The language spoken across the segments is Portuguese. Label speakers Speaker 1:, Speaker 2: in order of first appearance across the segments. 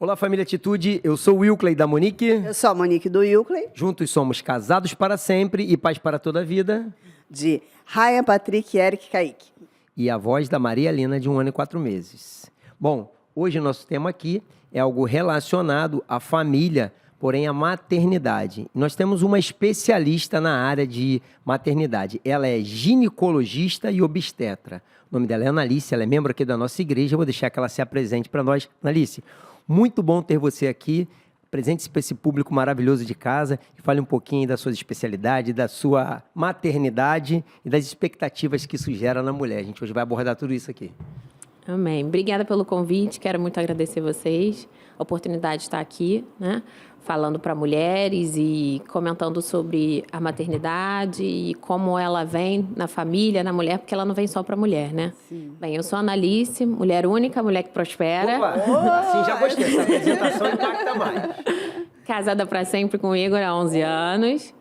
Speaker 1: Olá, família Atitude, eu sou o Wilkley da Monique.
Speaker 2: Eu sou a Monique do Wilkley.
Speaker 1: Juntos somos casados para sempre e paz para toda a vida.
Speaker 2: De Ryan, Patrick, Eric, Kaique.
Speaker 1: E a voz da Maria Helena, de 1 ano e 4 meses. Bom, hoje o nosso tema aqui é algo relacionado à família, porém à maternidade. Nós temos uma especialista na área de maternidade. Ela é ginecologista e obstetra. O nome dela é Analice, ela é membro aqui da nossa igreja. Eu vou deixar que ela se apresente para nós. Analice, muito bom ter você aqui. Apresente-se para esse público maravilhoso de casa e fale um pouquinho da sua especialidade, da sua maternidade e das expectativas que isso gera na mulher. A gente hoje vai abordar tudo isso aqui.
Speaker 3: Amém. Obrigada pelo convite. Quero muito agradecer vocês. A oportunidade de estar aqui, né? Falando para mulheres e comentando sobre a maternidade e como ela vem na família, na mulher, porque ela não vem só para mulher, né?
Speaker 2: Sim.
Speaker 3: Bem, eu sou a Analice, mulher única, mulher que prospera.
Speaker 1: Opa, assim já gostei. Essa apresentação impacta mais.
Speaker 3: Casada para sempre com o Igor há 11 anos.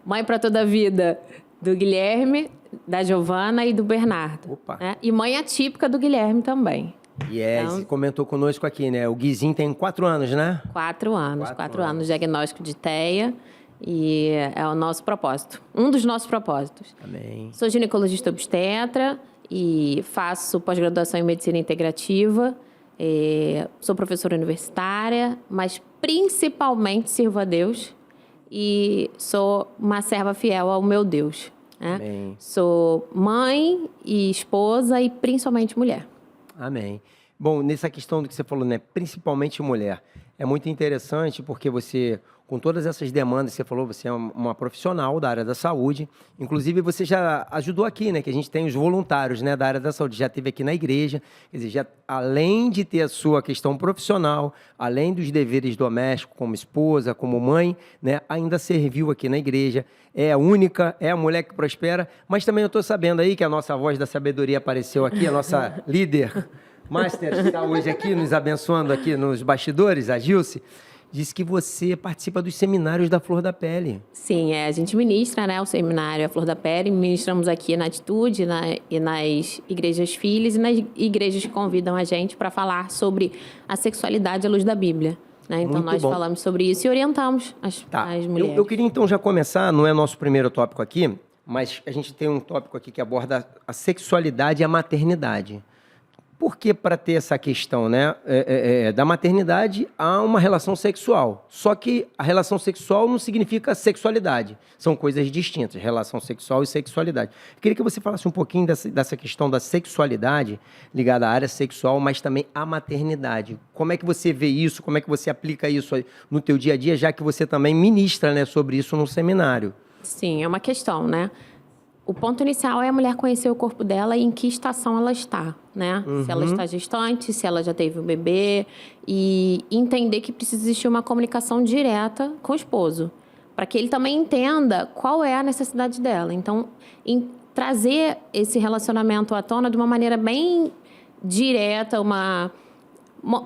Speaker 3: Mãe para toda a vida do Guilherme, da Giovana e do Bernardo.
Speaker 1: Opa.
Speaker 3: Né? E mãe atípica do Guilherme também.
Speaker 1: Você comentou conosco aqui, né? O Guizinho tem 4 anos, né?
Speaker 3: 4 anos, diagnóstico de TEA, e é o nosso propósito, um dos nossos propósitos.
Speaker 1: Amém.
Speaker 3: Sou ginecologista obstetra e faço pós-graduação em medicina integrativa, sou professora universitária, mas principalmente sirvo a Deus e sou uma serva fiel ao meu Deus. Né?
Speaker 1: Amém.
Speaker 3: Sou mãe e esposa e principalmente mulher.
Speaker 1: Amém. Bom, nessa questão do que você falou, né? Principalmente mulher, é muito interessante porque você, com todas essas demandas que você falou, você é uma profissional da área da saúde. Inclusive, você já ajudou aqui, né? Que a gente tem os voluntários, né? Da área da saúde. Já esteve aqui na igreja. Quer dizer, já, além de ter a sua questão profissional, além dos deveres domésticos, como esposa, como mãe, né? Ainda serviu aqui na igreja. É a única, é a mulher que prospera. Mas também eu estou sabendo aí que a nossa voz da sabedoria apareceu aqui, a nossa líder master que está hoje aqui, nos abençoando aqui nos bastidores, a Gilce, disse que você participa dos seminários da Flor da Pele.
Speaker 3: Sim, a gente ministra, né, o seminário A Flor da Pele, ministramos aqui na Atitude e nas igrejas filhas e nas igrejas que convidam a gente para falar sobre a sexualidade à luz da Bíblia. Né? Então,
Speaker 1: Muito
Speaker 3: nós
Speaker 1: bom.
Speaker 3: falamos sobre isso e orientamos as mulheres.
Speaker 1: Eu queria então já começar, não é nosso primeiro tópico aqui, mas a gente tem um tópico aqui que aborda a sexualidade e a maternidade. Por que para ter essa questão, né? Da maternidade há uma relação sexual. Só que a relação sexual não significa sexualidade. São coisas distintas, relação sexual e sexualidade. Eu queria que você falasse um pouquinho dessa questão da sexualidade ligada à área sexual, mas também à maternidade. Como é que você vê isso? Como é que você aplica isso no teu dia a dia, já que você também ministra, né, sobre isso no seminário?
Speaker 3: Sim, é uma questão, né? O ponto inicial é a mulher conhecer o corpo dela e em que estação ela está, né?
Speaker 1: Uhum.
Speaker 3: Se ela está gestante, se ela já teve um bebê, e entender que precisa existir uma comunicação direta com o esposo, para que ele também entenda qual é a necessidade dela. Então, trazer esse relacionamento à tona de uma maneira bem direta,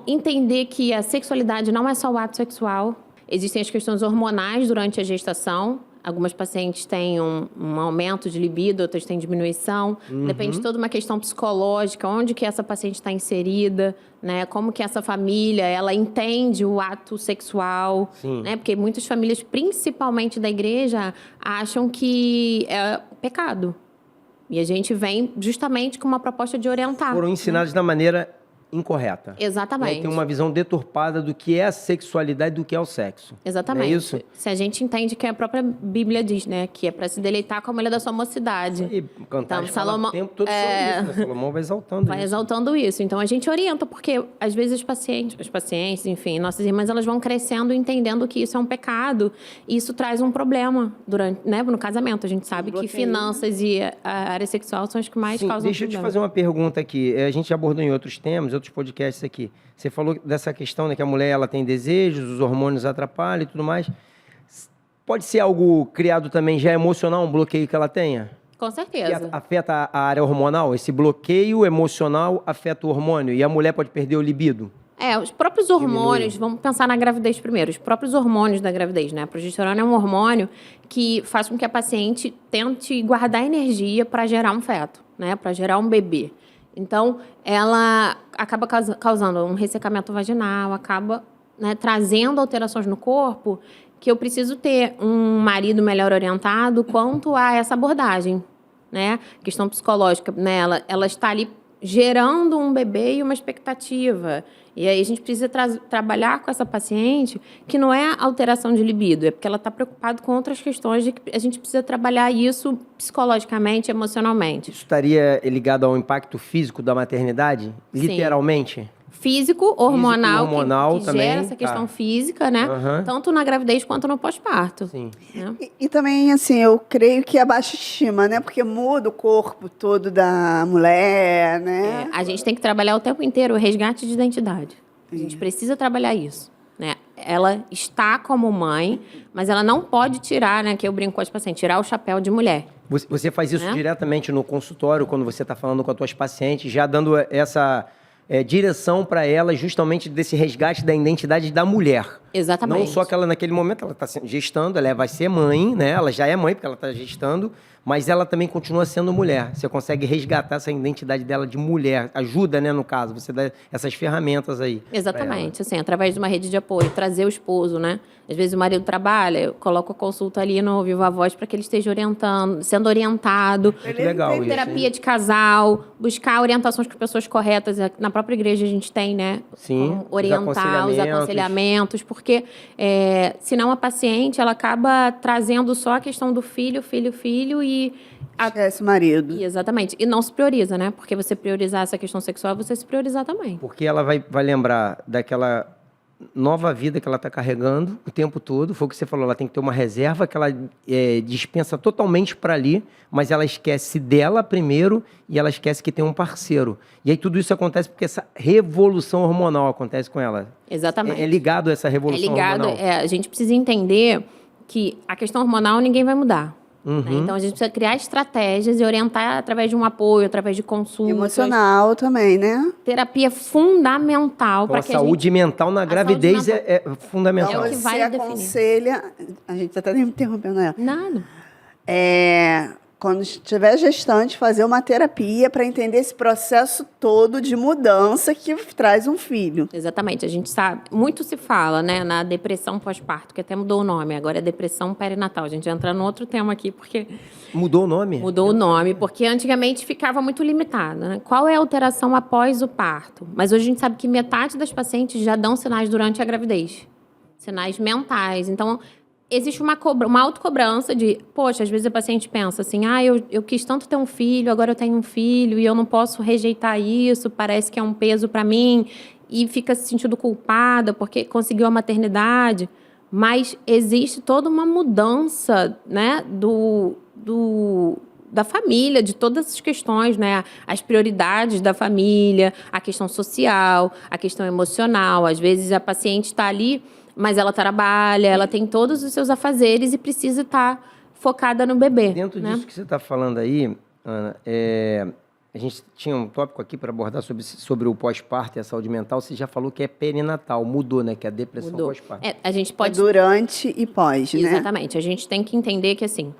Speaker 3: entender que a sexualidade não é só o ato sexual, existem as questões hormonais durante a gestação. Algumas pacientes têm um aumento de libido, outras têm diminuição. Depende de toda uma questão psicológica, onde que essa paciente está inserida, né? Como que essa família, ela entende o ato sexual, né? Porque muitas famílias, principalmente da igreja, acham que é pecado. E a gente vem justamente com uma proposta de orientar.
Speaker 1: Foram ensinados da maneira incorreta.
Speaker 3: Exatamente.
Speaker 1: Tem uma visão deturpada do que é a sexualidade e do que é o sexo.
Speaker 3: Exatamente.
Speaker 1: Não é isso?
Speaker 3: Se a gente entende que a própria Bíblia diz, né? Que é para se deleitar com a mulher da sua mocidade.
Speaker 1: E Cantares
Speaker 3: Então,
Speaker 1: fala o tempo todo sobre isso, né? Salomão vai exaltando
Speaker 3: vai
Speaker 1: isso.
Speaker 3: exaltando isso. Então, a gente orienta, porque às vezes as pacientes, enfim, nossas irmãs, elas vão crescendo entendendo que isso é um pecado. E isso traz um problema no casamento. A gente sabe que finanças e a área sexual são as que mais causam
Speaker 1: Deixa eu te
Speaker 3: problema.
Speaker 1: fazer uma pergunta aqui. A gente já abordou em outros temas, outros podcasts aqui. Você falou dessa questão, né, que a mulher ela tem desejos, os hormônios atrapalham e tudo mais. Pode ser algo criado também já emocional, um bloqueio que ela tenha?
Speaker 3: Com
Speaker 1: Que
Speaker 3: certeza.
Speaker 1: afeta a área hormonal? Esse bloqueio emocional afeta o hormônio e a mulher pode perder o libido?
Speaker 3: Os próprios hormônios, vamos pensar na gravidez primeiro, os próprios hormônios da gravidez, né? A progesterona é um hormônio que faz com que a paciente tente guardar energia para gerar um feto, né? Para gerar um bebê. Então, ela acaba causando um ressecamento vaginal, acaba, né, trazendo alterações no corpo que eu preciso ter um marido melhor orientado quanto a essa abordagem, né? Questão psicológica, né? Ela está ali gerando um bebê e uma expectativa. E aí a gente precisa trabalhar com essa paciente que não é alteração de libido, é porque ela está preocupada com outras questões de que a gente precisa trabalhar isso psicologicamente, emocionalmente.
Speaker 1: Isso estaria ligado ao impacto físico da maternidade?
Speaker 3: Sim.
Speaker 1: Literalmente?
Speaker 3: Físico, hormonal, que
Speaker 1: também,
Speaker 3: gera essa questão física, né? Tanto na gravidez quanto no pós-parto.
Speaker 1: Sim.
Speaker 3: Né?
Speaker 2: E também, assim, eu creio que a baixa estima, né? Porque muda o corpo todo da mulher, né?
Speaker 3: A gente tem que trabalhar o tempo inteiro o resgate de identidade. A gente precisa trabalhar isso, né? Ela está como mãe, mas ela não pode tirar, né? Que eu brinco com as pacientes, tirar o chapéu de mulher.
Speaker 1: Você faz isso diretamente no consultório, quando você está falando com as tuas pacientes, já dando essa direção para ela justamente desse resgate da identidade da mulher.
Speaker 3: Exatamente.
Speaker 1: Não só que ela, naquele momento, ela está gestando, ela vai ser mãe, né? Ela já é mãe porque ela está gestando, mas ela também continua sendo mulher. Você consegue resgatar essa identidade dela de mulher. Ajuda, né, no caso. Você dá essas ferramentas aí.
Speaker 3: Exatamente. Assim, através de uma rede de apoio. Trazer o esposo, né? Às vezes o marido trabalha, eu coloco a consulta ali no Viva Voz para que ele esteja sendo orientado.
Speaker 1: Muito legal isso.
Speaker 3: Terapia de casal, buscar orientações com pessoas corretas. Na própria igreja a gente tem, né?
Speaker 1: Sim,
Speaker 3: como orientar os aconselhamentos, porque senão a paciente ela acaba trazendo só a questão do filho e
Speaker 2: Esquece o marido.
Speaker 3: exatamente. E não se prioriza, né? Porque você priorizar essa questão sexual, você se priorizar também.
Speaker 1: Porque ela vai lembrar daquela nova vida que ela está carregando o tempo todo. Foi o que você falou, ela tem que ter uma reserva que ela dispensa totalmente para ali, mas ela esquece dela primeiro e ela esquece que tem um parceiro. E aí tudo isso acontece porque essa revolução hormonal acontece com ela.
Speaker 3: Exatamente.
Speaker 1: É ligado a essa revolução hormonal.
Speaker 3: A gente precisa entender que a questão hormonal ninguém vai mudar. Né? Então, a gente precisa criar estratégias e orientar através de um apoio, através de consultas.
Speaker 2: Emocional também, né?
Speaker 3: Terapia é fundamental para que
Speaker 1: a saúde mental na gravidez
Speaker 3: mental
Speaker 1: é fundamental.
Speaker 3: É o que
Speaker 2: Você
Speaker 3: vai definir.
Speaker 2: aconselha... A gente está até interrompendo ela.
Speaker 3: Nada.
Speaker 2: Quando estiver gestante, fazer uma terapia para entender esse processo todo de mudança que traz um filho.
Speaker 3: Exatamente. A gente sabe, muito se fala, né, na depressão pós-parto, que até mudou o nome, agora é depressão perinatal. A gente entra no outro tema aqui, porque...
Speaker 1: Mudou o nome?
Speaker 3: Mudou o nome, porque antigamente ficava muito limitado, né? Qual é a alteração após o parto? Mas hoje a gente sabe que metade das pacientes já dão sinais durante a gravidez. Sinais mentais. Então, existe uma autocobrança de... Poxa, às vezes a paciente pensa assim, eu quis tanto ter um filho, agora eu tenho um filho e eu não posso rejeitar isso, parece que é um peso para mim, e fica se sentindo culpada porque conseguiu a maternidade. Mas existe toda uma mudança, né, da família, de todas essas questões, né? As prioridades da família, a questão social, a questão emocional. Às vezes a paciente está ali, mas ela trabalha, ela tem todos os seus afazeres e precisa estar focada no bebê.
Speaker 1: Dentro
Speaker 3: né?
Speaker 1: disso que você está falando aí, Ana, a gente tinha um tópico aqui para abordar sobre o pós-parto e a saúde mental. Você já falou que é perinatal, mudou, né? Que é a depressão pós-parto.
Speaker 3: A gente pode...
Speaker 2: Durante e pós, né?
Speaker 3: Exatamente. A gente tem que entender que, assim,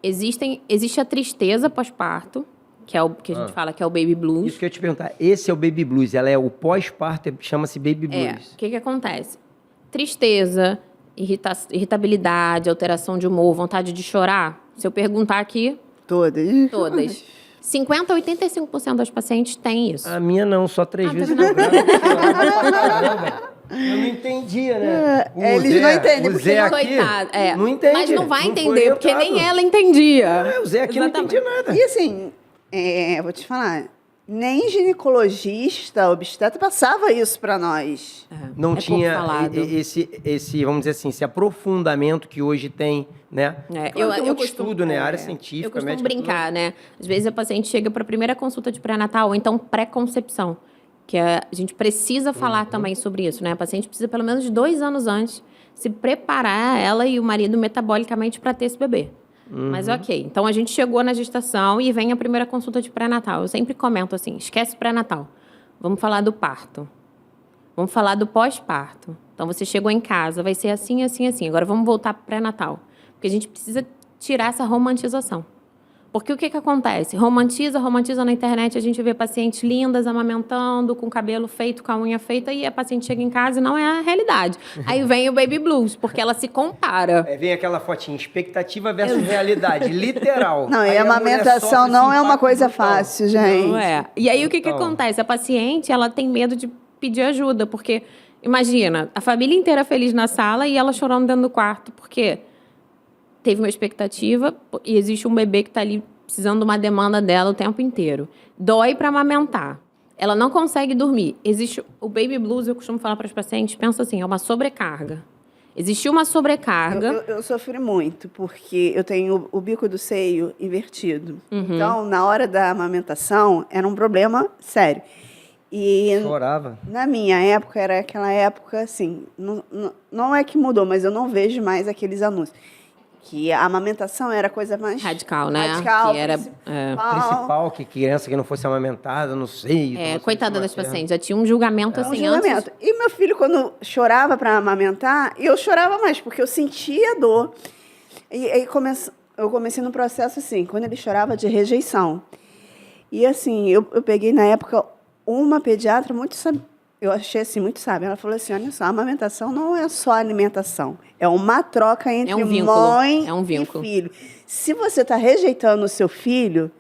Speaker 3: existe a tristeza pós-parto, que é o que a gente fala que é o baby blues.
Speaker 1: Isso que eu ia te perguntar. Esse é o baby blues. Ela é o pós-parto, chama-se baby blues.
Speaker 3: O que acontece? Tristeza, irritabilidade, alteração de humor, vontade de chorar. Se eu perguntar aqui...
Speaker 2: Todas.
Speaker 3: 50% a 85% das pacientes têm isso.
Speaker 1: A minha não, só 3 vezes na grávida. Eu não entendia, né?
Speaker 2: Eles não entendem,
Speaker 1: O Zé aqui
Speaker 3: coitado,
Speaker 1: não entende.
Speaker 3: Mas não vai
Speaker 1: foi
Speaker 3: entender, porque
Speaker 1: orientado.
Speaker 3: nem ela entendia.
Speaker 1: O Zé aqui
Speaker 3: Exatamente.
Speaker 1: não entendia nada.
Speaker 2: E assim, vou te falar, nem ginecologista, obstetra passava isso para nós.
Speaker 1: Não
Speaker 3: pouco
Speaker 1: tinha
Speaker 3: falado.
Speaker 1: esse, vamos dizer assim, esse aprofundamento que hoje tem, né? Claro, tem muito estudo, né? Área científica,
Speaker 3: Eu costumo
Speaker 1: médica,
Speaker 3: brincar, né? Às vezes a paciente chega para a primeira consulta de pré-natal, ou então pré-concepção, que a gente precisa falar também sobre isso, né? A paciente precisa pelo menos de 2 anos antes se preparar, ela e o marido, metabolicamente, para ter esse bebê. Mas ok, então a gente chegou na gestação e vem a primeira consulta de pré-natal. Eu sempre comento assim, esquece pré-natal. Vamos falar do parto. Vamos falar do pós-parto. Então, você chegou em casa, vai ser assim, assim, assim. Agora, vamos voltar para o pré-natal. Porque a gente precisa tirar essa romantização. Porque o que acontece? Romantiza na internet, a gente vê pacientes lindas amamentando, com cabelo feito, com a unha feita, e a paciente chega em casa e não é a realidade. Aí vem o baby blues, porque ela se compara.
Speaker 1: Vem aquela fotinha, expectativa versus realidade, literal.
Speaker 2: Não,
Speaker 1: Aí
Speaker 2: e a amamentação não é uma coisa
Speaker 1: brutal.
Speaker 2: fácil, gente.
Speaker 3: Não é. E aí, o que
Speaker 1: Brutal.
Speaker 3: acontece? A paciente, ela tem medo de pedir ajuda, porque, imagina, a família inteira feliz na sala e ela chorando dentro do quarto, porque teve uma expectativa e existe um bebê que está ali precisando de uma demanda dela o tempo inteiro. Dói para amamentar. Ela não consegue dormir. Existe o baby blues, eu costumo falar para os pacientes, pensa assim, é uma sobrecarga. Existiu uma sobrecarga.
Speaker 2: Eu sofri muito, porque eu tenho o bico do seio invertido. Então, na hora da amamentação, era um problema sério. E
Speaker 1: Chorava.
Speaker 2: na minha época, era aquela época, assim, não é que mudou, mas eu não vejo mais aqueles anúncios. Que a amamentação era a coisa mais
Speaker 3: Radical, né?
Speaker 2: radical,
Speaker 3: Que era,
Speaker 1: Principal, que criança que não fosse amamentada, não sei.
Speaker 3: coitada das pacientes, já tinha um julgamento
Speaker 2: Um
Speaker 3: assim
Speaker 2: julgamento.
Speaker 3: antes.
Speaker 2: E meu filho, quando chorava para amamentar, eu chorava mais, porque eu sentia dor. E aí eu comecei no processo assim, quando ele chorava de rejeição. E assim, eu peguei na época uma pediatra muito eu achei assim muito sábia. Ela falou assim, olha só, a amamentação não é só alimentação, é uma troca entre mãe e filho. Se você está rejeitando o seu filho,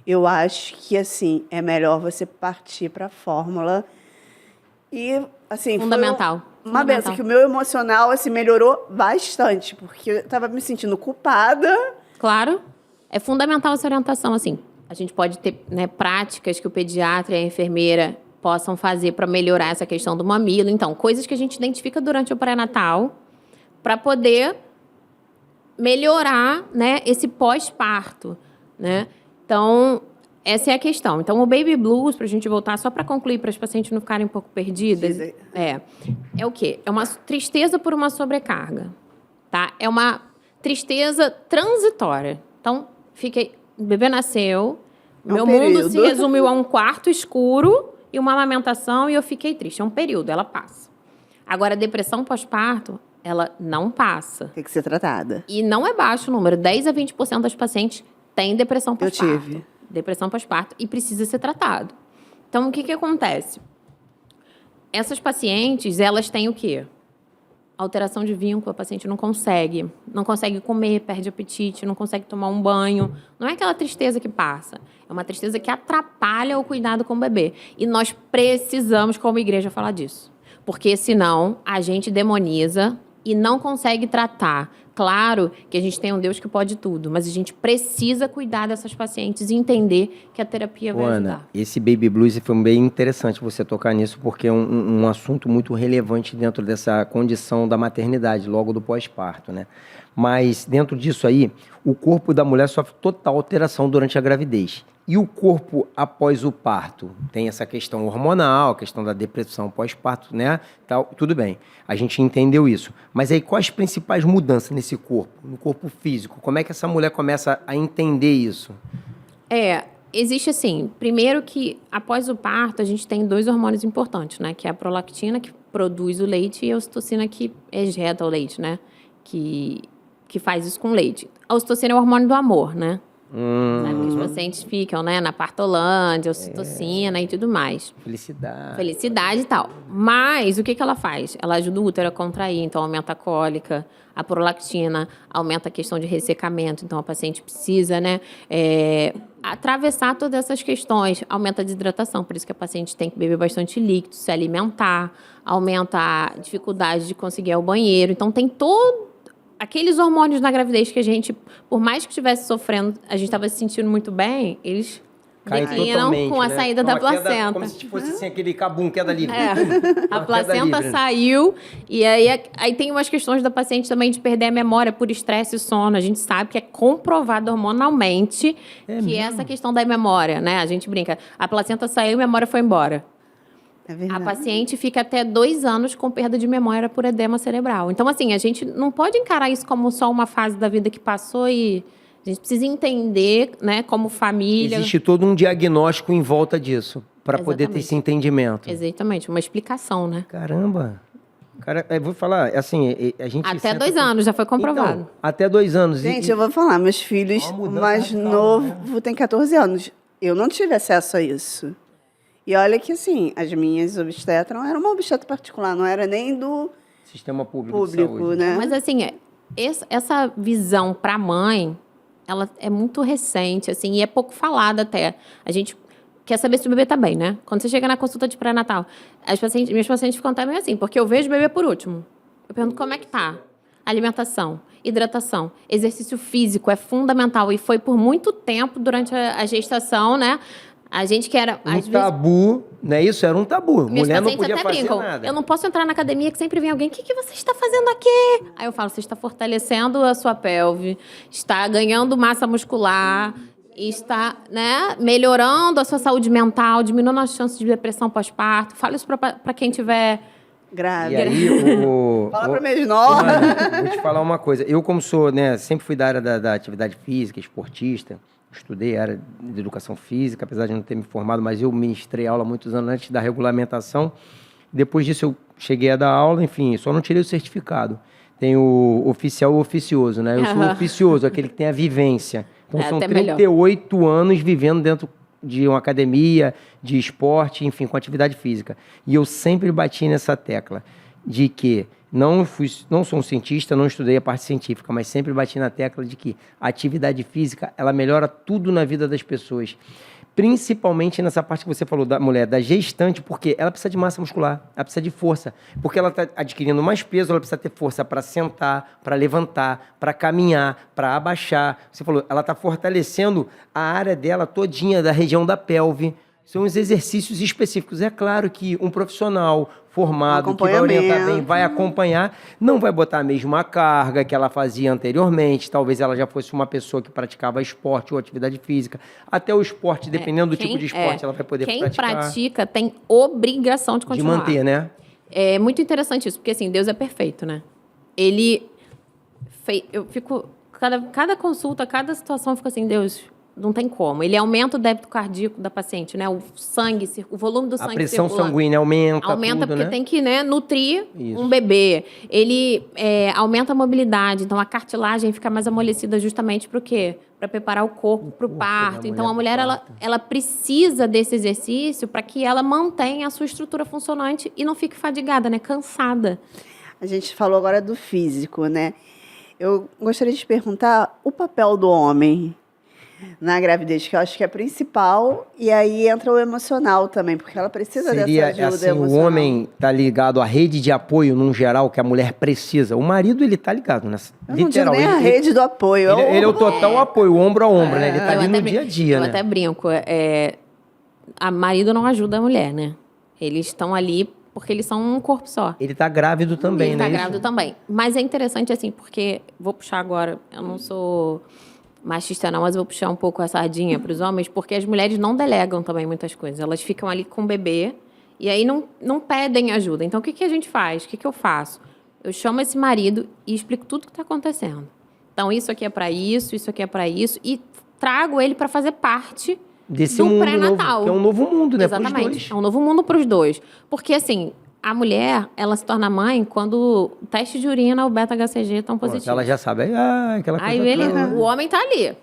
Speaker 2: eu acho que assim é melhor você partir para a fórmula. E assim,
Speaker 3: Fundamental.
Speaker 2: Foi uma benção que o meu emocional assim melhorou bastante, porque eu estava me sentindo culpada.
Speaker 3: Claro, é fundamental essa orientação, assim. A gente pode ter, né, práticas que o pediatra e a enfermeira possam fazer para melhorar essa questão do mamilo. Então, coisas que a gente identifica durante o pré-natal para poder melhorar, né, esse pós-parto, né? Então, essa é a questão. Então, o baby blues, para a gente voltar, só para concluir, para as pacientes não ficarem um pouco perdidas, é o quê? É uma tristeza por uma sobrecarga, tá? É uma tristeza transitória. Então, o bebê nasceu, meu mundo se resumiu a um quarto escuro e uma amamentação e eu fiquei triste. É um período, ela passa. Agora, a depressão pós-parto, ela não passa.
Speaker 2: Tem que ser tratada.
Speaker 3: E não é baixo o número. 10 a 20% das pacientes têm depressão pós-parto.
Speaker 2: Eu tive.
Speaker 3: Depressão pós-parto e precisa ser tratado. Então, o que acontece? Essas pacientes, elas têm o quê? Alteração de vínculo, a paciente não consegue comer, perde apetite, não consegue tomar um banho. Não é aquela tristeza que passa, é uma tristeza que atrapalha o cuidado com o bebê. E nós precisamos, como igreja, falar disso. Porque senão a gente demoniza e não consegue tratar. Claro que a gente tem um Deus que pode tudo, mas a gente precisa cuidar dessas pacientes e entender que a terapia vai ajudar.
Speaker 1: Esse baby blues foi bem interessante você tocar nisso, porque é um assunto muito relevante dentro dessa condição da maternidade, logo do pós-parto, né? Mas dentro disso aí, o corpo da mulher sofre total alteração durante a gravidez. E o corpo após o parto? Tem essa questão hormonal, a questão da depressão pós-parto, né? Tal, tudo bem, a gente entendeu isso. Mas aí, quais as principais mudanças nesse corpo, no corpo físico? Como é que essa mulher começa a entender isso?
Speaker 3: Existe assim, primeiro que após o parto, a gente tem 2 hormônios importantes, né? Que é a prolactina, que produz o leite, e a ocitocina, que ejeta o leite, né? Que faz isso com o leite. A ocitocina é o hormônio do amor, né? Sabe que os pacientes ficam, né, na partolândia, ocitocina e tudo mais. Felicidade e tal. Mas o que ela faz? Ela ajuda o útero a contrair, então aumenta a cólica, a prolactina, aumenta a questão de ressecamento, então a paciente precisa, né, atravessar todas essas questões, aumenta a desidratação, por isso que a paciente tem que beber bastante líquido, se alimentar, aumenta a dificuldade de conseguir ir ao banheiro, então tem aqueles hormônios na gravidez que a gente, por mais que estivesse sofrendo, a gente estava se sentindo muito bem, eles declinam com a saída da placenta.
Speaker 1: Como se fosse assim, aquele cabum, queda livre.
Speaker 3: A placenta saiu, e aí tem umas questões da paciente também de perder a memória por estresse e sono. A gente sabe que é comprovado hormonalmente que é essa questão da memória, né? A gente brinca, a placenta saiu e a memória foi embora. A paciente fica até 2 anos com perda de memória por edema cerebral. Então, assim, a gente não pode encarar isso como só uma fase da vida que passou e a gente precisa entender, né, como família...
Speaker 1: Existe todo um diagnóstico em volta disso. para poder ter
Speaker 3: Exatamente.
Speaker 1: esse entendimento.
Speaker 3: Exatamente, uma explicação, né?
Speaker 1: Caramba! Cara, eu vou falar, assim, a gente
Speaker 3: Até
Speaker 1: senta
Speaker 3: 2 anos, já foi comprovado.
Speaker 1: Então, até 2 anos.
Speaker 2: Gente, eu vou falar, meus filhos,
Speaker 1: Uma
Speaker 2: o
Speaker 1: mudança
Speaker 2: mais
Speaker 1: radical,
Speaker 2: novo tem 14 anos. Eu não tive acesso a isso. E olha que, assim, as minhas obstetras eram uma obstetra particular, não era nem do
Speaker 1: Sistema público de
Speaker 2: público,
Speaker 1: saúde.
Speaker 2: né?
Speaker 3: Mas assim, essa visão para a mãe, ela é muito recente, assim, e é pouco falada até. A gente quer saber se o bebê tá bem, né? Quando você chega na consulta de pré-natal, minhas pacientes ficam até meio assim, porque eu vejo o bebê por último. Eu pergunto como é que tá. Alimentação, hidratação, exercício físico é fundamental. E foi por muito tempo durante a gestação, né? A gente que era... às vezes,
Speaker 1: Tabu, não é isso? Era um tabu.
Speaker 3: minhas
Speaker 1: Mulher não
Speaker 3: pacientes
Speaker 1: podia
Speaker 3: até
Speaker 1: fazer
Speaker 3: brincam.
Speaker 1: nada.
Speaker 3: Eu não posso entrar na academia que sempre vem alguém. O que você está fazendo aqui? Aí eu falo, você está fortalecendo a sua pelve, está ganhando massa muscular, está, né, melhorando a sua saúde mental, diminuindo as chances de depressão pós-parto. Fala isso para quem tiver...
Speaker 1: E
Speaker 2: Grave.
Speaker 1: aí,
Speaker 2: Fala pra menor.
Speaker 1: Vou te falar uma coisa. Eu, como sou, né, sempre fui da área da atividade física, esportista, estudei a área de educação física, apesar de não ter me formado, mas eu ministrei aula há muitos anos antes da regulamentação. Depois disso, eu cheguei a dar aula, enfim, só não tirei o certificado. Tem o oficial e o oficioso, né? Eu sou o oficioso, aquele que tem a vivência. Então, são
Speaker 3: até melhor.
Speaker 1: 38 anos vivendo dentro de uma academia, de esporte, enfim, com atividade física. E eu sempre bati nessa tecla de que não sou um cientista, não estudei a parte científica, mas sempre bati na tecla de que a atividade física, ela melhora tudo na vida das pessoas. Principalmente nessa parte que você falou da mulher, da gestante, porque ela precisa de massa muscular, ela precisa de força. Porque ela está adquirindo mais peso, ela precisa ter força para sentar, para levantar, para caminhar, para abaixar. Você falou, ela está fortalecendo a área dela todinha, da região da pelve. São os exercícios específicos. É claro que um profissional formado, que vai orientar bem, vai acompanhar, não vai botar a mesma carga que ela fazia anteriormente. Talvez ela já fosse uma pessoa que praticava esporte ou atividade física. Até o esporte, dependendo do tipo de esporte, ela vai poder praticar.
Speaker 3: Quem pratica tem obrigação de
Speaker 1: De
Speaker 3: continuar.
Speaker 1: manter, né?
Speaker 3: É muito interessante isso, porque assim, Deus é perfeito, né? Ele fez... Eu fico... Cada consulta, cada situação, eu fico assim, Deus... Não tem como. Ele aumenta o débito cardíaco da paciente, né? O sangue, o volume do sangue
Speaker 1: A pressão
Speaker 3: circulando.
Speaker 1: sanguínea aumenta tudo,
Speaker 3: porque
Speaker 1: né?
Speaker 3: tem que, né, nutrir
Speaker 1: Isso.
Speaker 3: um bebê. Ele aumenta a mobilidade, então a cartilagem fica mais amolecida justamente para o quê? Para preparar o corpo para o parto. Então a mulher, ela precisa desse exercício para que ela mantenha a sua estrutura funcionante e não fique fadigada, né? Cansada.
Speaker 2: A gente falou agora do físico, né? Eu gostaria de te perguntar o papel do homem na gravidez, que eu acho que é principal, e aí entra o emocional também, porque ela precisa
Speaker 1: Seria
Speaker 2: dessa ajuda
Speaker 1: assim,
Speaker 2: emocional.
Speaker 1: o homem tá ligado à rede de apoio num geral que a mulher precisa. O marido, ele tá ligado nessa.
Speaker 2: Eu não digo
Speaker 1: Literal.
Speaker 2: nem a rede do apoio.
Speaker 1: Ele é o total apoio, ombro a ombro, né? Ele tá
Speaker 3: Eu
Speaker 1: ali
Speaker 3: até
Speaker 1: no dia a dia,
Speaker 3: eu
Speaker 1: né?
Speaker 3: até brinco. A marido não ajuda a mulher, né? Eles estão ali porque eles são um corpo só.
Speaker 1: Ele tá grávido também,
Speaker 3: Ele
Speaker 1: né?
Speaker 3: tá grávido também. Mas é interessante, assim, porque... Vou puxar agora... Eu não sou machista, não, mas eu vou puxar um pouco a sardinha para os homens, porque as mulheres não delegam também muitas coisas. Elas ficam ali com o bebê e aí não pedem ajuda. Então, o que a gente faz? O que eu faço? Eu chamo esse marido e explico tudo o que está acontecendo. Então, isso aqui é para isso aqui é para isso, e trago ele para fazer parte
Speaker 1: desse
Speaker 3: do
Speaker 1: mundo
Speaker 3: pré-natal.
Speaker 1: novo, que é um novo mundo, né?
Speaker 3: Exatamente.
Speaker 1: Pros dois.
Speaker 3: É um novo mundo para os dois. Porque, assim, a mulher, ela se torna mãe quando o teste de urina, o beta-HCG estão
Speaker 1: Pronto,
Speaker 3: positivos.
Speaker 1: ela já sabe. Aquela coisa
Speaker 3: Aí ele,
Speaker 1: toda.
Speaker 3: o homem tá ali.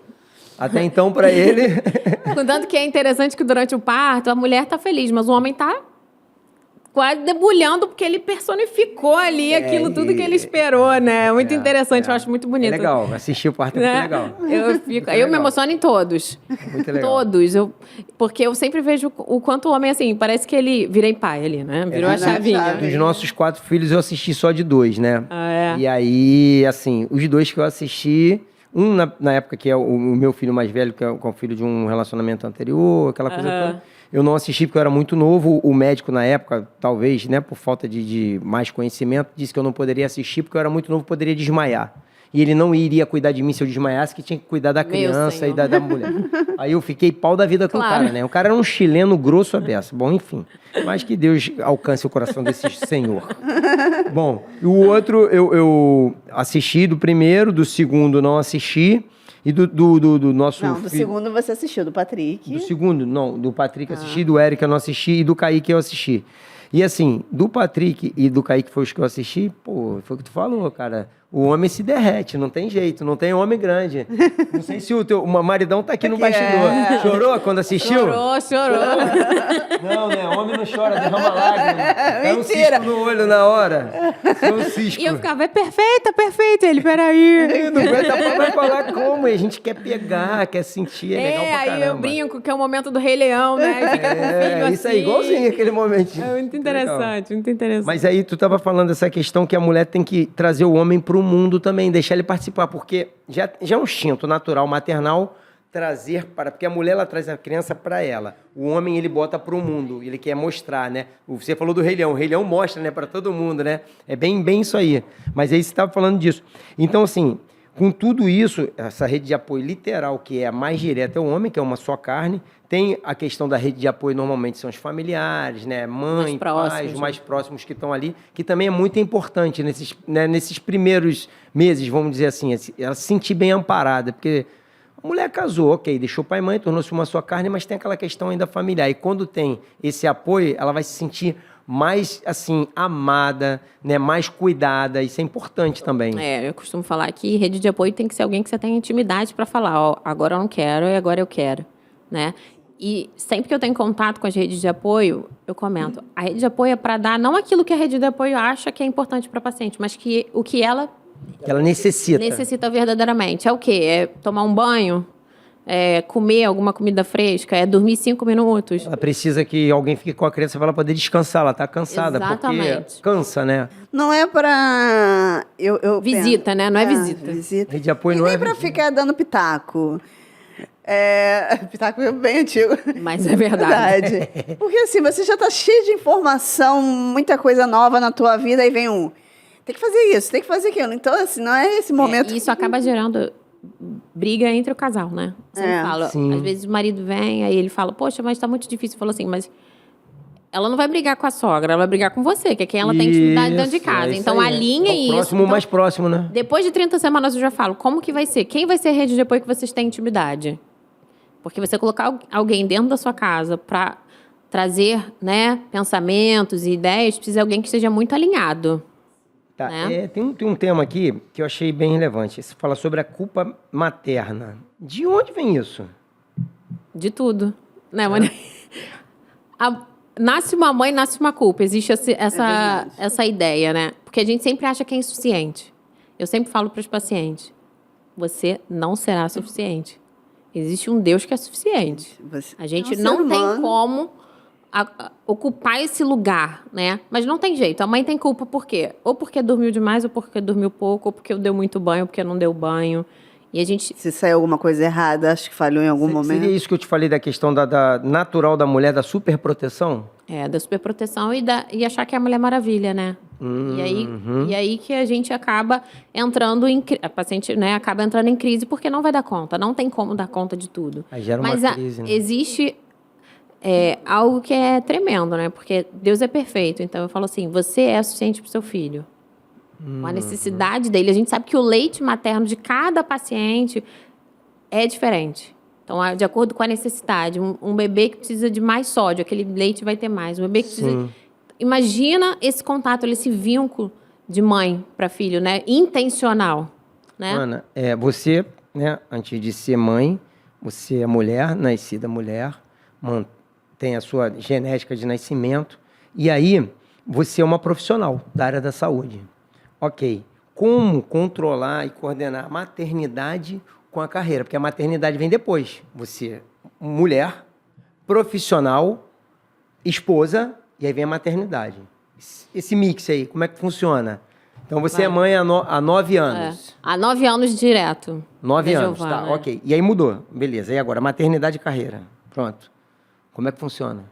Speaker 1: Até então, para ele...
Speaker 3: Contanto que é interessante que durante o parto, a mulher tá feliz, mas o homem tá quase debulhando, porque ele personificou ali aquilo tudo que ele esperou, né? Muito interessante, eu acho muito bonito.
Speaker 1: É legal, assistir o parto é muito legal.
Speaker 3: Eu me emociono em todos.
Speaker 1: Muito legal.
Speaker 3: Todos. Porque eu sempre vejo o quanto o homem, assim, parece que ele virei pai ali, né? Virou a chavinha.
Speaker 1: Dos nossos 4 filhos, eu assisti só de 2, né?
Speaker 3: Ah, é?
Speaker 1: E aí, assim, os 2 que eu assisti... Um, na época, que é o meu filho mais velho, que é o filho de um relacionamento anterior, aquela coisa toda. Eu não assisti porque eu era muito novo. O médico, na época, talvez, né, por falta de mais conhecimento, disse que eu não poderia assistir porque eu era muito novo, poderia desmaiar. E ele não iria cuidar de mim se eu desmaiasse, que tinha que cuidar da criança e da mulher. Aí eu fiquei pau da vida com o cara, né? O cara era um chileno grosso a beça. Bom, enfim. Mas que Deus alcance o coração desse senhor. Bom, e o outro, Assisti do primeiro, do segundo não assisti. E do nosso
Speaker 2: Não, do
Speaker 1: filho...
Speaker 2: segundo você assistiu, do Patrick.
Speaker 1: Do segundo, não. Do Patrick eu assisti, do Eric eu não assisti e do Kaique eu assisti. E assim, do Patrick e do Kaique foi os que eu assisti, pô, foi o que tu falou, cara. O homem se derrete, não tem jeito, não tem homem grande. Não sei se o teu maridão tá aqui no bastidor. Chorou quando assistiu?
Speaker 3: Chorou.
Speaker 1: Não, né? Homem não chora, derrama lágrima. É um
Speaker 2: Mentira.
Speaker 1: cisco no olho na hora. É um cisco.
Speaker 3: E eu ficava, é perfeito. Ele, peraí.
Speaker 1: Não vai falar como, e a gente quer pegar, quer sentir, é legal pra
Speaker 3: aí
Speaker 1: caramba.
Speaker 3: eu brinco que é o momento do Rei Leão, né? E fica com o filho
Speaker 1: isso
Speaker 3: assim.
Speaker 1: é igualzinho aquele momentinho.
Speaker 3: É muito interessante, muito interessante.
Speaker 1: Mas aí tu tava falando dessa questão que a mulher tem que trazer o homem pro mundo também, deixar ele participar, porque já é um instinto natural maternal trazer para... Porque a mulher, ela traz a criança para ela. O homem, ele bota pro mundo, ele quer mostrar, né? Você falou do Rei Leão, o Rei Leão mostra, né, para todo mundo, né? É bem isso aí. Mas aí você tava falando disso. Então, assim, com tudo isso, essa rede de apoio literal, que é a mais direta, é o homem, que é uma só carne. Tem a questão da rede de apoio, normalmente são os familiares, né? Mãe, pais, os mais próximos que estão ali, que também é muito importante nesses primeiros meses, vamos dizer assim, ela se sentir bem amparada, porque a mulher casou, ok, deixou pai e mãe, tornou-se uma só carne, mas tem aquela questão ainda familiar. E quando tem esse apoio, ela vai se sentir mais, assim, amada, né? Mais cuidada, isso é importante também.
Speaker 3: Eu costumo falar que rede de apoio tem que ser alguém que você tenha intimidade para falar, ó, agora eu não quero e agora eu quero, né? E sempre que eu tenho contato com as redes de apoio, eu comento. A rede de apoio é para dar não aquilo que a rede de apoio acha que é importante para a paciente, mas que o que ela necessita verdadeiramente. É o quê? É tomar um banho? É comer alguma comida fresca? É dormir 5 minutos?
Speaker 1: Ela precisa que alguém fique com a criança para ela poder descansar. Ela está cansada,
Speaker 3: Exatamente.
Speaker 1: porque cansa, né?
Speaker 2: Não é pra...
Speaker 3: Visita, né? Não é visita.
Speaker 1: Rede de apoio
Speaker 2: E
Speaker 1: não
Speaker 2: nem
Speaker 1: é
Speaker 2: pra
Speaker 1: visita.
Speaker 2: ficar dando pitaco. Pitaco é bem antigo.
Speaker 3: Mas é verdade.
Speaker 2: Porque assim, você já tá cheio de informação, muita coisa nova na tua vida, aí vem tem que fazer isso, tem que fazer aquilo. Então, assim, não é esse momento...
Speaker 3: Isso acaba gerando briga entre o casal, né? Você fala,
Speaker 1: sim.
Speaker 3: às vezes o marido vem, aí ele fala, poxa, mas tá muito difícil. Falou assim, mas ela não vai brigar com a sogra, ela vai brigar com você, que é quem ela tem intimidade dentro de casa.
Speaker 1: Isso
Speaker 3: Então,
Speaker 1: aí,
Speaker 3: alinha
Speaker 1: é o
Speaker 3: isso.
Speaker 1: próximo,
Speaker 3: Então,
Speaker 1: mais próximo, né?
Speaker 3: depois de 30 semanas eu já falo, como que vai ser? Quem vai ser a rede de apoio que vocês têm intimidade? Porque você colocar alguém dentro da sua casa para trazer, né, pensamentos e ideias, precisa de alguém que esteja muito alinhado.
Speaker 1: Tá.
Speaker 3: Né?
Speaker 1: Tem um tema aqui que eu achei bem relevante. Você fala sobre a culpa materna. De onde vem isso?
Speaker 3: De tudo. Né, mãe? Nasce uma mãe, nasce uma culpa. Existe essa ideia, né? Porque a gente sempre acha que é insuficiente. Eu sempre falo para os pacientes, você não será suficiente. Existe um Deus que é suficiente. A gente não tem como ocupar esse lugar, né? Mas não tem jeito. A mãe tem culpa por quê? Ou porque dormiu demais, ou porque dormiu pouco, ou porque deu muito banho, ou porque não deu banho. E a gente...
Speaker 2: Se saiu alguma coisa errada, acho que falhou em algum momento.
Speaker 1: Seria isso que eu te falei da questão da natural da mulher, da superproteção?
Speaker 3: Da superproteção e achar que é a Mulher Maravilha, né? E aí que a gente acaba entrando a paciente, né, acaba entrando em crise porque não vai dar conta, não tem como dar conta de tudo.
Speaker 1: Aí gera uma crise, né?
Speaker 3: Existe algo que é tremendo, né? Porque Deus é perfeito. Então eu falo assim, você é suficiente para o seu filho. A necessidade dele. A gente sabe que o leite materno de cada paciente é diferente. Então, de acordo com a necessidade. Um bebê que precisa de mais sódio, aquele leite vai ter mais. Um bebê que precisa... Imagina esse contato, esse vínculo de mãe para filho, né? Intencional, né?
Speaker 1: Ana, você, né, antes de ser mãe, você é mulher, nascida mulher, tem a sua genética de nascimento, e aí você é uma profissional da área da saúde. Ok. Como controlar e coordenar a maternidade com a carreira? Porque a maternidade vem depois. Você, mulher, profissional, esposa, e aí vem a maternidade. Esse mix aí, como é que funciona? Então, você é mãe há 9 anos.
Speaker 3: Há 9 anos direto.
Speaker 1: 9 anos,
Speaker 3: Giovana,
Speaker 1: tá, ok. E aí mudou, beleza. E agora, maternidade e carreira. Pronto. Como é que funciona?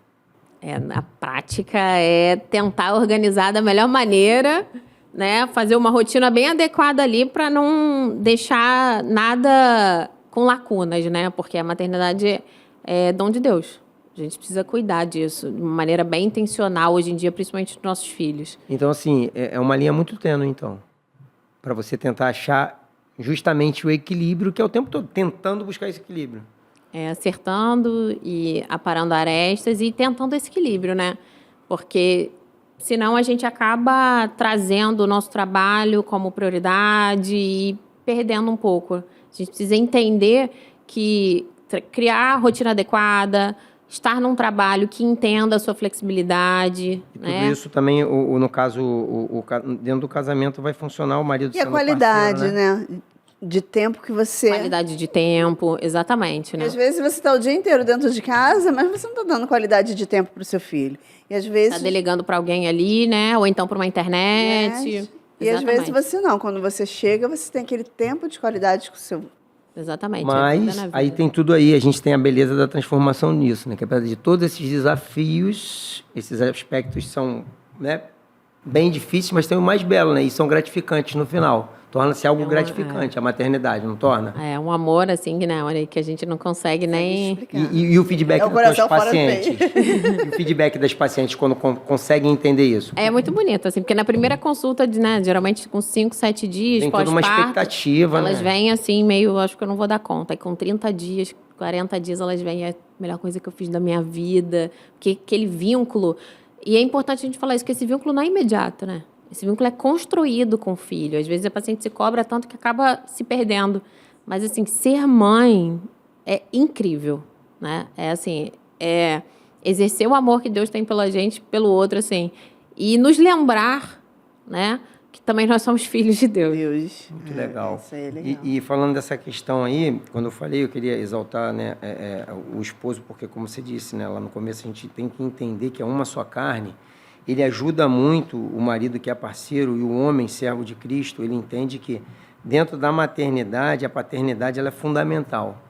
Speaker 3: Na prática, é tentar organizar da melhor maneira, né? Fazer uma rotina bem adequada ali para não deixar nada com lacunas, né? Porque a maternidade é dom de Deus. A gente precisa cuidar disso de uma maneira bem intencional hoje em dia, principalmente dos nossos filhos.
Speaker 1: Então, assim, é uma linha muito tênue, então. para você tentar achar justamente o equilíbrio, que é o tempo todo tentando buscar esse equilíbrio.
Speaker 3: Acertando e aparando arestas e tentando esse equilíbrio, né? Porque senão a gente acaba trazendo o nosso trabalho como prioridade e perdendo um pouco. A gente precisa entender que criar a rotina adequada, estar num trabalho que entenda a sua flexibilidade,
Speaker 1: E
Speaker 3: né?
Speaker 1: tudo isso também, no caso, dentro do casamento vai funcionar o marido
Speaker 2: E a
Speaker 1: sendo
Speaker 2: qualidade,
Speaker 1: parceiro, né?
Speaker 2: De tempo que você...
Speaker 3: Qualidade de tempo, exatamente, né?
Speaker 2: Às vezes você está o dia inteiro dentro de casa, mas você não está dando qualidade de tempo para o seu filho. E às vezes...
Speaker 3: Tá delegando para alguém ali, né? Ou então para uma internet.
Speaker 2: E às vezes
Speaker 3: Exatamente.
Speaker 2: você não. Quando você chega, você tem aquele tempo de qualidade com o seu...
Speaker 3: Exatamente. É vida
Speaker 1: Mas
Speaker 3: na vida.
Speaker 1: aí tem tudo aí, a gente tem a beleza da transformação nisso, né? Que apesar de todos esses desafios, esses aspectos são, né, bem difíceis, mas tem o mais belo, né? E são gratificantes no final. Torna-se algo gratificante, a maternidade, não torna?
Speaker 3: É um amor, assim, né? Olha, que a gente não consegue nem...
Speaker 1: E o feedback
Speaker 2: É o
Speaker 1: dos teus
Speaker 2: coração fora do
Speaker 1: pacientes? E o feedback das pacientes quando conseguem entender isso?
Speaker 3: É muito bonito, assim, porque na primeira consulta, né, geralmente com 5, 7 dias,
Speaker 1: Tem toda uma
Speaker 3: pós-parto,
Speaker 1: expectativa,
Speaker 3: elas
Speaker 1: né?
Speaker 3: vêm assim, meio, acho que eu não vou dar conta. E com 30 dias, 40 dias, elas vêm, é a melhor coisa que eu fiz da minha vida. Porque aquele vínculo... E é importante a gente falar isso, que esse vínculo não é imediato, né? Esse vínculo é construído com o filho. Às vezes a paciente se cobra tanto que acaba se perdendo. Mas, assim, ser mãe é incrível, né? É, assim, exercer o amor que Deus tem pela gente, pelo outro, assim. E nos lembrar, né? Que também nós somos filhos de Deus.
Speaker 1: Muito legal.
Speaker 2: Isso aí é legal.
Speaker 1: E falando dessa questão aí, quando eu falei, eu queria exaltar, né, o esposo, porque, como você disse, né, lá no começo, a gente tem que entender que é uma só carne. Ele ajuda muito o marido que é parceiro e o homem, servo de Cristo, ele entende que dentro da maternidade, a paternidade ela é fundamental.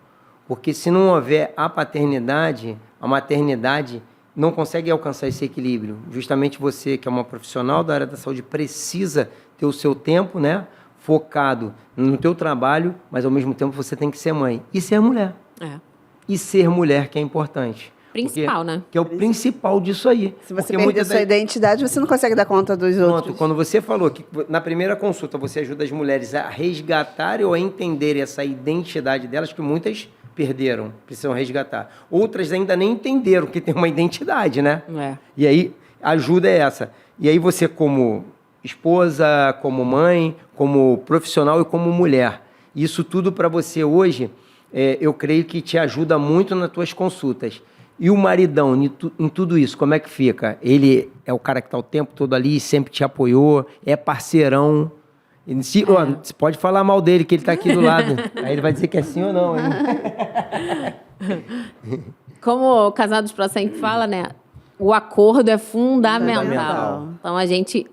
Speaker 1: Porque se não houver a paternidade, a maternidade não consegue alcançar esse equilíbrio. Justamente você, que é uma profissional da área da saúde, precisa ter o seu tempo, né, focado no teu trabalho, mas ao mesmo tempo você tem que ser mãe. E ser mulher. E ser mulher, que é importante.
Speaker 3: Principal, né?
Speaker 1: Que é o principal disso aí.
Speaker 2: Se você
Speaker 1: Porque
Speaker 2: perder sua identidade, você não consegue dar conta dos outros.
Speaker 1: Pronto, quando você falou que na primeira consulta você ajuda as mulheres a resgatarem ou a entenderem essa identidade delas, que muitas perderam, precisam resgatar. Outras ainda nem entenderam que tem uma identidade, né? E aí, a ajuda é essa. E aí você, como esposa, como mãe, como profissional e como mulher, isso tudo para você hoje, eu creio que te ajuda muito nas tuas consultas. E o maridão, em tudo isso, como é que fica? Ele é o cara que está o tempo todo ali, sempre te apoiou, é parceirão. Você pode falar mal dele, que ele está aqui do lado. Aí ele vai dizer que é sim ou não, hein?
Speaker 3: Como o Casados para Sempre fala, né? O acordo é fundamental. Então, a gente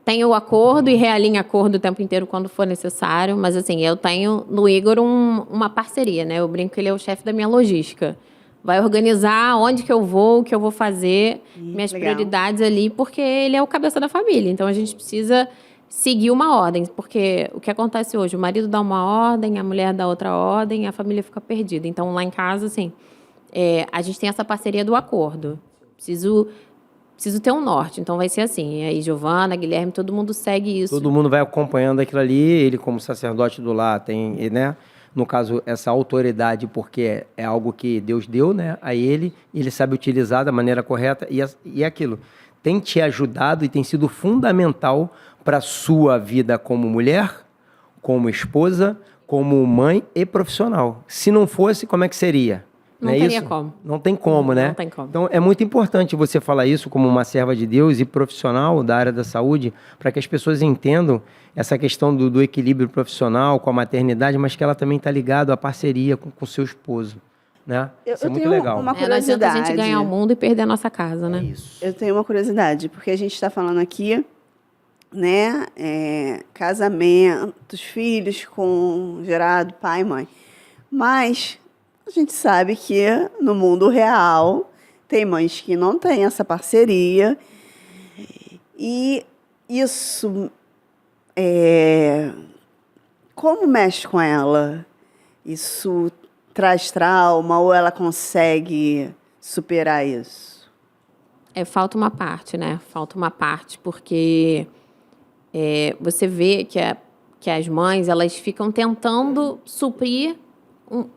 Speaker 3: tem o acordo e realinha acordo o tempo inteiro quando for necessário. Mas, assim, eu tenho no Igor uma parceria, né? Eu brinco que ele é o chefe da minha logística. Vai organizar onde que eu vou, o que eu vou fazer, minhas prioridades ali, porque ele é o cabeça da família. Então, a gente precisa seguir uma ordem, porque o que acontece hoje? O marido dá uma ordem, a mulher dá outra ordem, a família fica perdida. Então, lá em casa, assim, a gente tem essa parceria do acordo. Preciso ter um norte. Então, vai ser assim. E aí, Giovana, Guilherme, todo mundo segue isso.
Speaker 1: Todo mundo vai acompanhando aquilo ali. Ele, como sacerdote do lar, tem, né? No caso, essa autoridade, porque é algo que Deus deu, né, a ele sabe utilizar da maneira correta, e aquilo tem te ajudado e tem sido fundamental para a sua vida como mulher, como esposa, como mãe e profissional. Se não fosse, como é que seria?
Speaker 3: Não teria como.
Speaker 1: Não tem como, né?
Speaker 3: Não tem como.
Speaker 1: Então, é muito importante você falar isso como uma serva de Deus e profissional da área da saúde, para que as pessoas entendam essa questão do equilíbrio profissional com a maternidade, mas que ela também está ligada à parceria com o seu esposo, né? Isso é muito legal.
Speaker 2: Uma
Speaker 3: Não adianta
Speaker 2: curiosidade.
Speaker 3: a gente ganhar o mundo e perder a nossa casa, né?
Speaker 1: Isso.
Speaker 2: Eu tenho uma curiosidade, porque a gente está falando aqui, né, casamentos, filhos com gerado, pai e mãe. Mas a gente sabe que no mundo real tem mães que não têm essa parceria. E isso, como mexe com ela? Isso traz trauma ou ela consegue superar isso?
Speaker 3: Falta uma parte, né? Falta uma parte, porque você vê que que as mães, elas ficam tentando suprir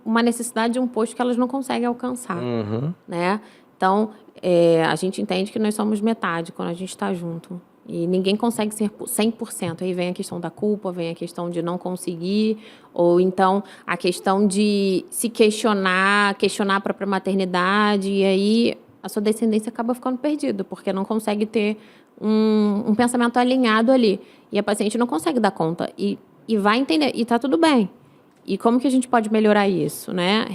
Speaker 3: uma necessidade de um posto que elas não conseguem alcançar, né? Então, a gente entende que nós somos metade quando a gente está junto. E ninguém consegue ser 100%. Aí vem a questão da culpa, vem a questão de não conseguir, ou então a questão de se questionar a própria maternidade, e aí a sua descendência acaba ficando perdida, porque não consegue ter um pensamento alinhado ali. E a paciente não consegue dar conta. E vai entender, e está tudo bem. E como que a gente pode melhorar isso, né?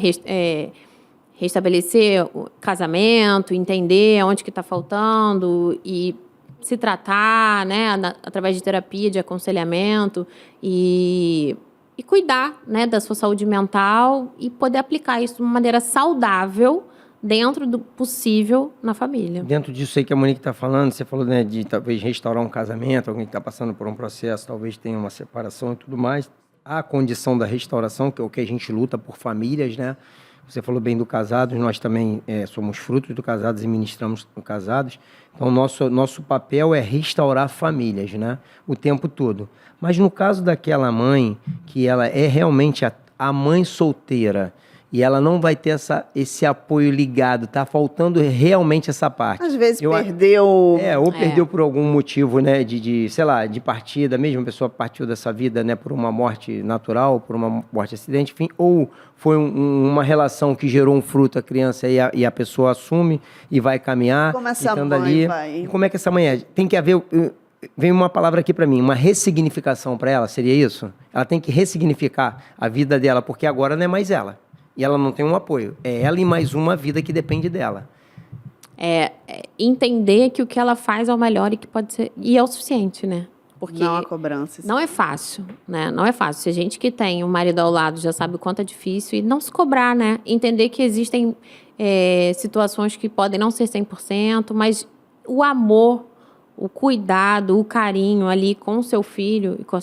Speaker 3: Restabelecer o casamento, entender onde que está faltando e se tratar, né, através de terapia, de aconselhamento e cuidar, né, da sua saúde mental e poder aplicar isso de uma maneira saudável dentro do possível na família.
Speaker 1: Dentro disso aí que a Monique está falando, você falou, né, de talvez restaurar um casamento, alguém que está passando por um processo, talvez tenha uma separação e tudo mais. A condição da restauração, que é o que a gente luta por famílias, né? Você falou bem do casados, nós também somos frutos do casados e ministramos no casados. Então, nosso papel é restaurar famílias, né? O tempo todo. Mas no caso daquela mãe, que ela é realmente a mãe solteira, e ela não vai ter esse apoio ligado, tá faltando realmente essa parte.
Speaker 2: Às vezes perdeu...
Speaker 1: Ou perdeu por algum motivo, né, sei lá, de partida, mesmo a pessoa partiu dessa vida, né, por uma morte natural, por uma morte acidente, enfim, ou foi uma relação que gerou um fruto a criança e a pessoa assume e vai caminhar.
Speaker 2: Como essa mãe vai?
Speaker 1: E como é que essa mãe é? Tem que haver... Vem uma palavra aqui para mim, uma ressignificação para ela, seria isso? Ela tem que ressignificar a vida dela, porque agora não é mais ela. E ela não tem um apoio. É ela e mais uma vida que depende dela.
Speaker 3: Entender que o que ela faz é o melhor e que pode ser... E é o suficiente, né? Porque
Speaker 2: não há cobrança.
Speaker 3: Não é fácil, né? Não é fácil. Se a gente que tem um marido ao lado já sabe o quanto é difícil, e não se cobrar, né? Entender que existem situações que podem não ser 100%, mas o amor, o cuidado, o carinho ali com o seu filho e com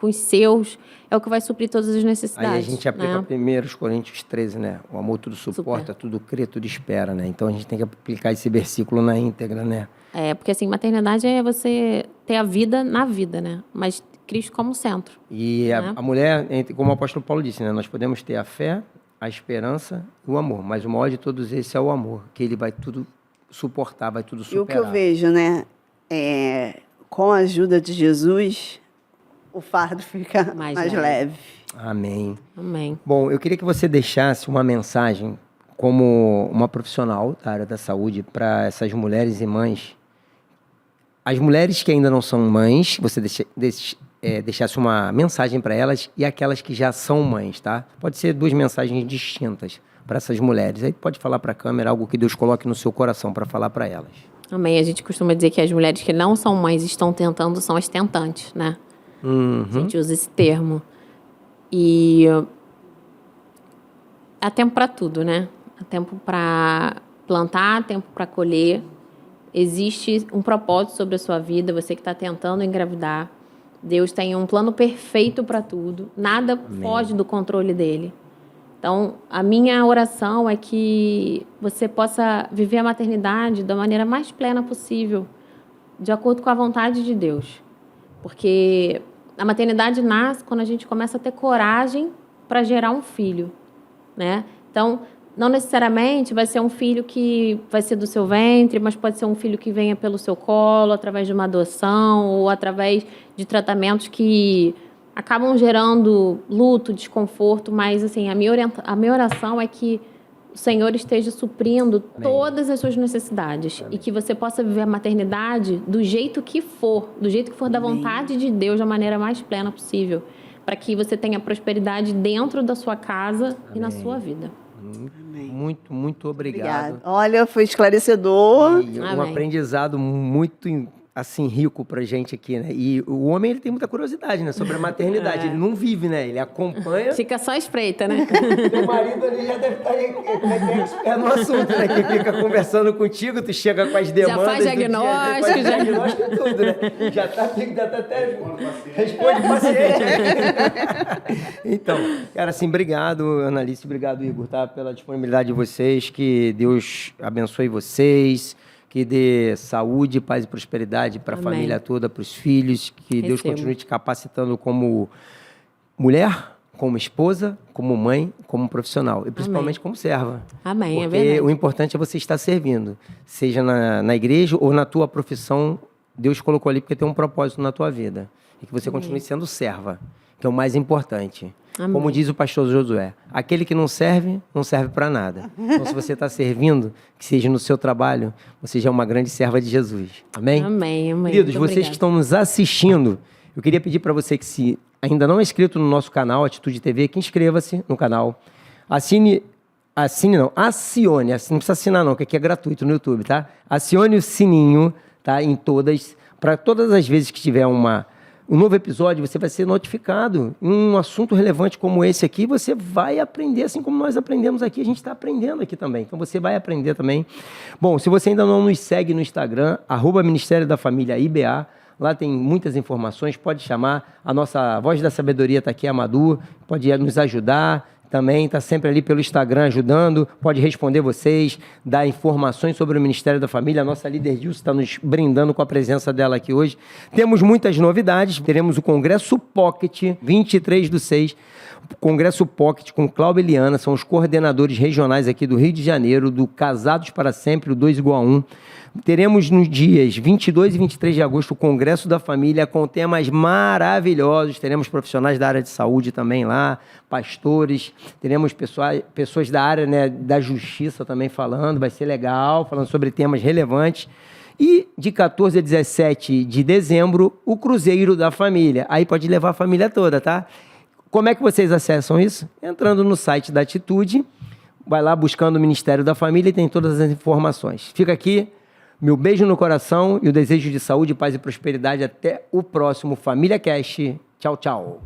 Speaker 3: os seus, é o que vai suprir todas as necessidades.
Speaker 1: Aí a gente aplica,
Speaker 3: né?
Speaker 1: 1 Coríntios 13, né? O amor tudo suporta, tudo crê, tudo espera, né? Então a gente tem que aplicar esse versículo na íntegra, né?
Speaker 3: Porque assim, maternidade é você ter a vida na vida, né? Mas Cristo como centro.
Speaker 1: E
Speaker 3: né?
Speaker 1: a mulher, como o apóstolo Paulo disse, né? Nós podemos ter a fé, a esperança e o amor, mas o maior de todos esses é o amor, que ele vai tudo suportar, vai tudo superar.
Speaker 2: E o que eu vejo, né? Com a ajuda de Jesus, o fardo fica mais leve.
Speaker 1: Amém.
Speaker 3: Amém.
Speaker 1: Bom, eu queria que você deixasse uma mensagem como uma profissional da área da saúde para essas mulheres e mães. As mulheres que ainda não são mães, você deixasse uma mensagem para elas e aquelas que já são mães, tá? Pode ser 2 mensagens distintas para essas mulheres. Aí pode falar para a câmera algo que Deus coloque no seu coração para falar para elas.
Speaker 3: Amém. A gente costuma dizer que as mulheres que não são mães estão tentando são as tentantes, né? A gente usa esse termo. E há tempo para tudo, né? Há tempo para plantar, há tempo para colher. Existe um propósito sobre a sua vida, você que está tentando engravidar. Deus tem um plano perfeito para tudo. Nada foge do controle dele. Então, a minha oração é que você possa viver a maternidade da maneira mais plena possível, de acordo com a vontade de Deus. Porque a maternidade nasce quando a gente começa a ter coragem para gerar um filho, né? Então, não necessariamente vai ser um filho que vai ser do seu ventre, mas pode ser um filho que venha pelo seu colo, através de uma adoção ou através de tratamentos que acabam gerando luto, desconforto, mas assim, a minha oração é que o Senhor esteja suprindo todas as suas necessidades. Amém. E que você possa viver a maternidade do jeito que for da vontade de Deus, da maneira mais plena possível, para que você tenha prosperidade dentro da sua casa e na sua vida.
Speaker 1: Muito, muito obrigado.
Speaker 2: Olha, foi esclarecedor.
Speaker 1: E um aprendizado muito assim, rico pra gente aqui, né? E o homem, ele tem muita curiosidade, né? Sobre a maternidade. Ele não vive, né? Ele acompanha.
Speaker 3: Fica só espreita, né?
Speaker 1: Teu marido ali já deve estar expert no assunto, né? Que fica conversando contigo, tu chega com as demandas.
Speaker 3: Já faz diagnóstico.
Speaker 1: Faz diagnóstico e tudo, né? Já tá até... Responde paciente. Então, cara, assim, obrigado, Analice, obrigado, Igor, tá? Pela disponibilidade de vocês, que Deus abençoe vocês, que dê saúde, paz e prosperidade para a
Speaker 3: Amém.
Speaker 1: família toda, para os filhos, que Deus
Speaker 3: Recebo.
Speaker 1: continue te capacitando como mulher, como esposa, como mãe, como profissional e principalmente como serva.
Speaker 3: Amém, é
Speaker 1: Porque
Speaker 3: verdade.
Speaker 1: o importante é você estar servindo, seja na igreja ou na tua profissão, Deus colocou ali porque tem um propósito na tua vida. E que você continue sendo serva, que é o mais importante.
Speaker 3: Amém.
Speaker 1: Como diz o pastor Josué, aquele que não serve para nada. Então, se você está servindo, que seja no seu trabalho, você já é uma grande serva de Jesus. Amém?
Speaker 3: Amém, amém.
Speaker 1: Queridos,
Speaker 3: Muito
Speaker 1: vocês
Speaker 3: obrigada.
Speaker 1: que estão nos assistindo, eu queria pedir para você que se ainda não é inscrito no nosso canal, Atitude TV, que inscreva-se no canal. Acione, não precisa assinar não, que aqui é gratuito no YouTube, tá? Acione o sininho, tá? Para todas as vezes que tiver um novo episódio, você vai ser notificado. Um assunto relevante como esse aqui, você vai aprender, assim como nós aprendemos aqui, a gente está aprendendo aqui também. Então você vai aprender também. Bom, se você ainda não nos segue no Instagram, @Ministério da Família IBA, lá tem muitas informações, pode chamar. A nossa voz da sabedoria está aqui, a Madu, pode nos ajudar. Também está sempre ali pelo Instagram ajudando, pode responder vocês, dar informações sobre o Ministério da Família. A nossa líder Dilson está nos brindando com a presença dela aqui hoje. Temos muitas novidades, teremos o Congresso Pocket, 23/6, Congresso Pocket com Cláudia e Eliana, são os coordenadores regionais aqui do Rio de Janeiro, do Casados para Sempre, o 2=1. Teremos nos dias 22 e 23 de agosto o Congresso da Família com temas maravilhosos. Teremos profissionais da área de saúde também lá, pastores. Teremos pessoas da área, né, da justiça também falando. Vai ser legal, falando sobre temas relevantes. E de 14 a 17 de dezembro, o Cruzeiro da Família. Aí pode levar a família toda, tá? Como é que vocês acessam isso? Entrando no site da Atitude, vai lá buscando o Ministério da Família e tem todas as informações. Fica aqui meu beijo no coração e o desejo de saúde, paz e prosperidade. Até o próximo Família Cast. Tchau, tchau.